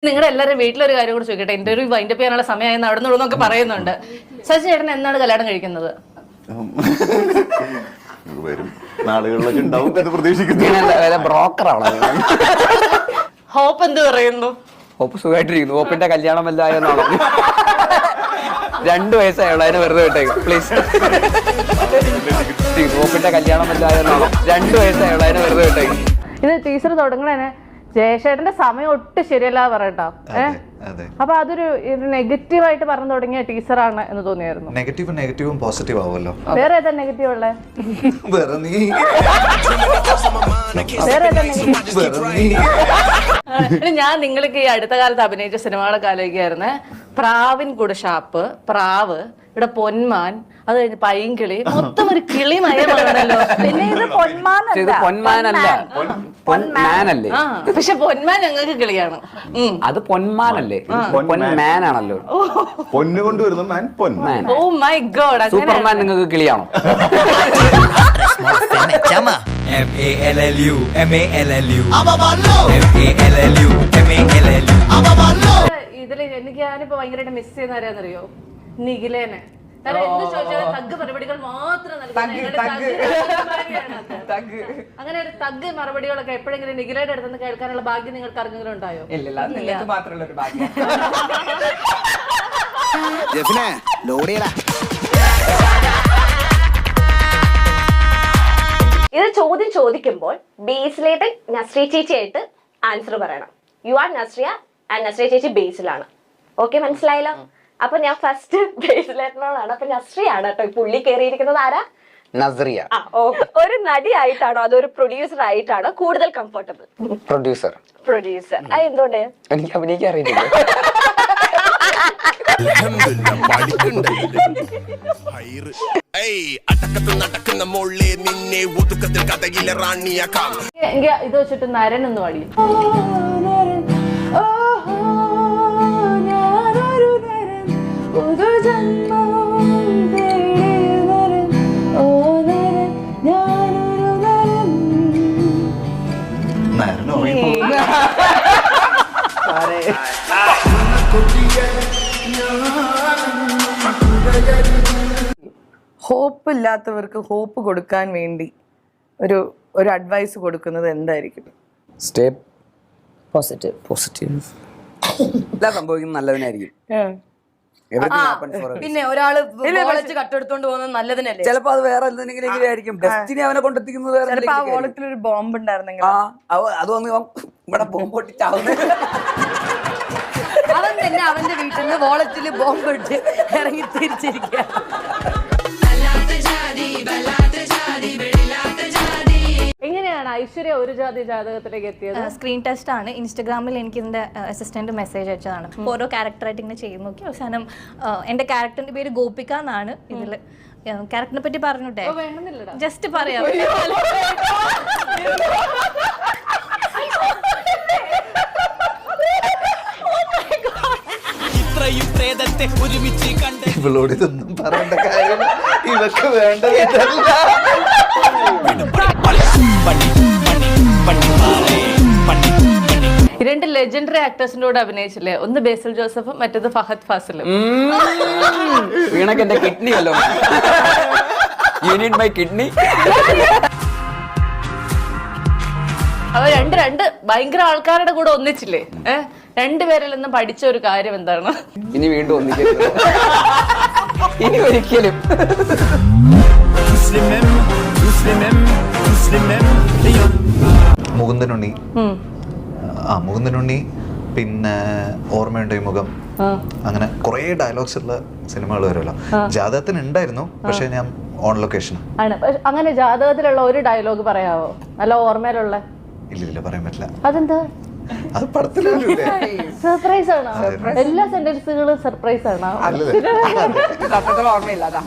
നിങ്ങളുടെ എല്ലാവരും വീട്ടിലൊരു കാര്യം കൂടെ ചോദിക്കട്ടെ, ഇന്റർവ്യൂ വൈൻഡപ്പ് ചെയ്യാനുള്ള സമയമായി നടന്നുള്ളൂന്നൊക്കെ പറയുന്നുണ്ട്. സച്ചിൻ ചേട്ടൻ എന്നാണ് കല്യാണം കഴിക്കുന്നത്? വരും നാളുകളിലൊക്കെ ഉണ്ടാവും എന്ന് പ്രതീക്ഷിക്കുന്നു. ബ്രോക്കറാണ്. ഹോപ്പ് എന്ത് പറയുന്നു? ഹോപ്പ് സുഖമായിട്ടിരിക്കുന്നു. ഹോപ്പിന്റെ കല്യാണം എല്ലായെന്നാണോ? 2 വയസ്സായുള്ളൂ, അതിനെ വെറുതെ വിട്ടേക്കും പ്ലീസ്. ഹോപ്പിന്റെ കല്യാണം എല്ലായെന്നാണോ? 2 വയസ്സായുള്ളൂ, അതിനെ വെറുതെ വിട്ടേക്കും. ഇത് ടീച്ചർ തുടങ്ങണേ ജയശേട്ടന്റെ സമയം ഒട്ടും ശരിയല്ല പറയട്ടോ. അപ്പൊ അതൊരു നെഗറ്റീവായിട്ട് പറഞ്ഞു തുടങ്ങിയ ടീച്ചറാണ് എന്ന് തോന്നിയായിരുന്നു. നെഗറ്റീവും പോസിറ്റീവ് ആവുമല്ലോ. വേറെ ഏതാ നെഗറ്റീവ് ഉള്ളേ? ഞാൻ നിങ്ങൾക്ക് ഈ അടുത്ത കാലത്ത് അഭിനയിച്ച സിനിമകളൊക്കെ ആലോചിക്കായിരുന്നേ. പ്രാവിൻ കുടുഷാപ്പ്, പ്രാവ്, ഇവിടെ പൊന്മാൻ, അത് കഴിഞ്ഞ് പൈങ്കിളി, മൊത്തം ഒരു കിളി മയമാണല്ലോ. പിന്നെ ഇത് പൊന്മാനല്ല, പൊന്മാനല്ലേ? പക്ഷെ പൊന്മാൻ ഞങ്ങൾക്ക് കിളിയാണ്. അത് പൊന്മാനല്ലേ? പൊന്മാനാണല്ലോ. പൊന്നു കൊണ്ടുവരുന്ന മാൻ പൊന്മാൻ. ഓ മൈ ഗോഡ്, സൂപ്പർമാൻ നിങ്ങൾക്ക് കിളിയാണോ? ഇതില് എനിക്ക് ഞാനിപ്പോ ഭയങ്കരമായിട്ട് മിസ് ചെയ്യുന്ന ആരാന്നറിയോ? നിഖിലേനെ. എന്ത് ചോദിച്ചാലും തഗ് മറുപടികൾ മാത്രം അങ്ങനെ ഒരു തഗ് മറുപടികളൊക്കെ എപ്പോഴെങ്കിലും നിഖിലയുടെ അടുത്ത് കേൾക്കാനുള്ള ഭാഗ്യം നിങ്ങൾക്ക് ആർക്കെങ്കിലും ഉണ്ടായോ? ഇത് ചോദ്യം ചോദിക്കുമ്പോൾ ബേസിലേട്ട് നസ്രിയ ചേച്ചിയായിട്ട് ആൻസർ പറയണം. You are Nazriya and Nazriya ചേച്ചി ബേസിലാണ്. ഓക്കെ, മനസ്സിലായല്ലോ? അപ്പൊ ഞാൻ ഫസ്റ്റ് ബേസിലേട്ടനോടാണ്. അപ്പൊ നസ്രിയാണ് കേട്ടോ പുള്ളി കയറിയിരിക്കുന്നത്. ആരാ? നസ്രിയ. ഒരു നടി ആയിട്ടാണോ അതൊരു പ്രൊഡ്യൂസർ ആയിട്ടാണോ കൂടുതൽ കംഫർട്ടബിൾ? പ്രൊഡ്യൂസർ. അത് എന്തുകൊണ്ട്? എനിക്ക് അഭിനയിക്കാൻ അറിയില്ല. ഇത് വെച്ചിട്ട് നരൻ എന്ന് പാടി. ഹോപ്പ് ഇല്ലാത്തവർക്ക് ഹോപ്പ് കൊടുക്കാൻ വേണ്ടി ഒരു അഡ്വൈസ് കൊടുക്കുന്നത് എന്തായിരിക്കും? Stay positive. എല്ലാം സംഭവിക്കുന്നത് നല്ലതിനായിരിക്കും. പിന്നെ ഒരാള് കട്ടെടുത്തോണ്ട് പോകുന്നത് നല്ലതിനല്ലേ? ചിലപ്പോ അത് വേറെ എന്തെങ്കിലും ആയിരിക്കും. ഡെസ്റ്റിനി അവനെ കൊണ്ടെത്തിക്കുന്നത് വേറെ. ചിലപ്പോ ആ വോളത്തിൽ ഒരു ബോംബ് ഉണ്ടായിരുന്നെങ്കിൽ അത് വന്ന് ഇവിടെ ബോംബ് പൊട്ടിച്ചാവുന്നത്. അവൻ തന്നെ അവന്റെ വീട്ടിൽ നിന്ന് വോളറ്റില് ബോംബ് ഇട്ട് ഇറങ്ങി തിരിച്ചിരിക്കുക. എങ്ങനെയാണ് ഐശ്വര്യ ഒരു ജാതി ജാതകത്തിലേക്ക് എത്തിയത്? സ്ക്രീൻ ടെസ്റ്റ് ആണ്. ഇൻസ്റ്റഗ്രാമിൽ എനിക്ക് ഇതിന്റെ അസിസ്റ്റന്റ് മെസ്സേജ് അയച്ചതാണ്. ഓരോ ക്യാരക്ടറായിട്ട് ഇങ്ങനെ ചെയ്ത് നോക്കി അവസാനം എന്റെ ക്യാരക്ടറിന്റെ പേര് ഗോപിക എന്നാണ്. ഇതില് ക്യാരക്ടറിനെ പറ്റി പറഞ്ഞോട്ടെ? ജസ്റ്റ് പറയാം. ഇവളോട് ഇതൊന്നും പറയേണ്ട കാര്യം ഇതൊക്കെ വേണ്ട. രണ്ട് ലെജൻഡറി ആക്ടേഴ്സിന്റെ കൂടെ അഭിനയിച്ചില്ലേ? ഒന്ന് ബേസിൽ ജോസഫും മറ്റേത് ഫഹദ് ഫാസിലും. വീണക്ക് എന്റെ കിഡ്നി അല്ലോ. You need my kidney. അവ രണ്ട് ഭയങ്കര ആൾക്കാരുടെ കൂടെ ഒന്നിച്ചില്ലേ? രണ്ടുപേരിൽ നിന്നും പഠിച്ച ഒരു കാര്യം എന്താണ്? ഇനി വീണ്ടും ഒന്നിക്കരുത്. ഇനി ഒരിക്കലും. മുകുന്ദനുണ്ണി, പിന്നെ ഓർമ്മയുണ്ട് ഈ മുഖം, അങ്ങനെ കുറെ ഡയലോഗ്സ് ഉള്ള സിനിമകൾ വരുമല്ലോ. ജാതകത്തിന് ഉണ്ടായിരുന്നു, പക്ഷെ ഞാൻ ഓൺ ലൊക്കേഷൻ ആണ്. അങ്ങനെ ജാതകത്തിലുള്ള ഒരു ഡയലോഗ് പറയാവോ? നല്ല ഓർമ്മയിലുള്ള? ഇല്ല, പറയാൻ പറ്റില്ല. അതെന്താ? അത് പടത്തിലല്ലേ? സർപ്രൈസ് ആണോ? എല്ലാ സെന്റൻസുകളും സർപ്രൈസ് ആണോ? ഓർമ്മയില്ലാതാ.